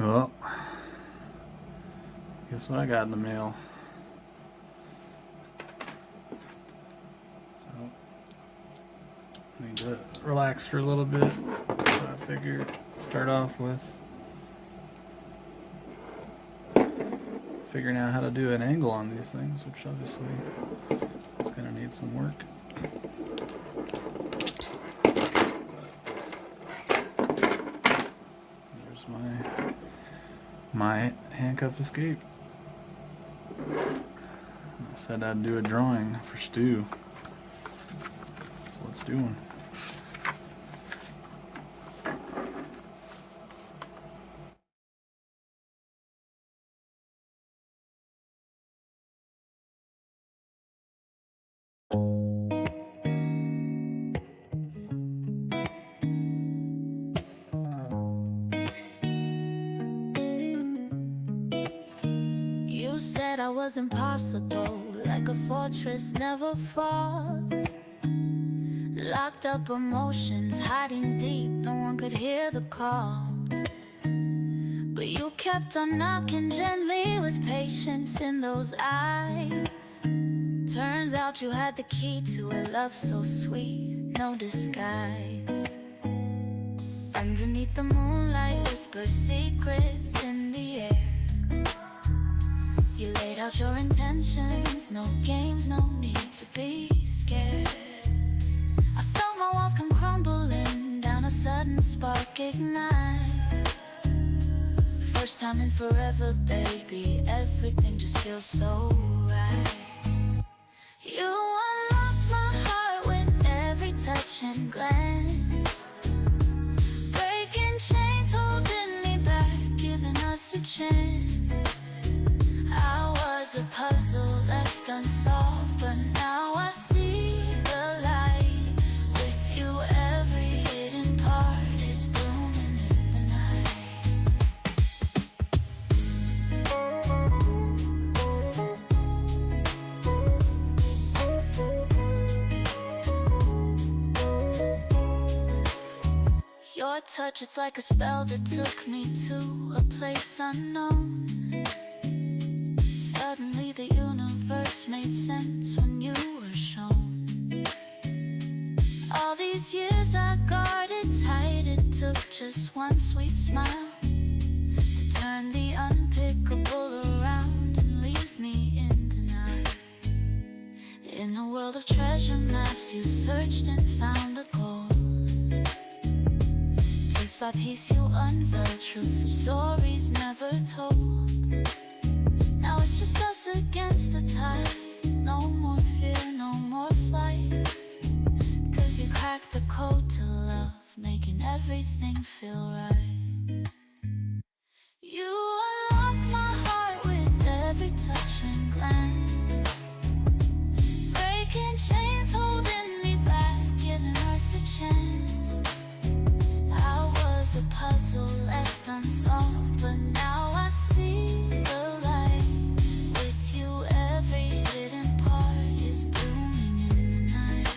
Well, guess what I got in the mail. So, I need to relax for a little bit. So I figured start off with figuring out how to do an angle on these things, which obviously it's going to need some work. There's my handcuff escape. I said I'd do a drawing for Stu. So let's do one. You said I was impossible, like a fortress never falls. Locked up emotions, hiding deep, no one could hear the calls. But you kept on knocking gently with patience in those eyes. Turns out you had the key to a love so sweet, no disguise. Underneath the moonlight, whisper secrets in the air. You laid out your intentions, no games, no need to be scared. I felt my walls come crumbling down, a sudden spark ignite. First time in forever, baby, everything just feels so right. You unlocked my heart with every touch and glance, breaking chains, holding me back, giving us a chance. I was a puzzle left unsolved, but now I see the light. With you every hidden part is blooming in the night. Your touch, it's like a spell that took me to a place unknown. Suddenly the universe made sense when you were shown. All these years I guarded tight, it took just one sweet smile to turn the unpickable around and leave me in denial. In a world of treasure maps, you searched and found the gold. Piece by piece you unveiled truths of stories never told. Now it's just us against the tide. No more fear, no more flight. 'Cause you cracked the code to love, making everything feel right. You unlocked my heart with every touch and glance, breaking chains, holding me back, giving us a chance. I was a puzzle left unsolved, but now I see the light. With you every hidden part is blooming in the night.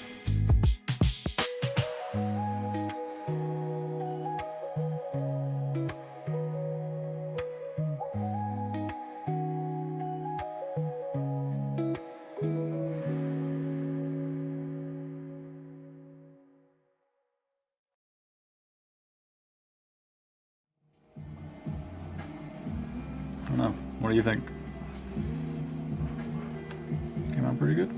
I don't know. What do you think? Came out pretty good?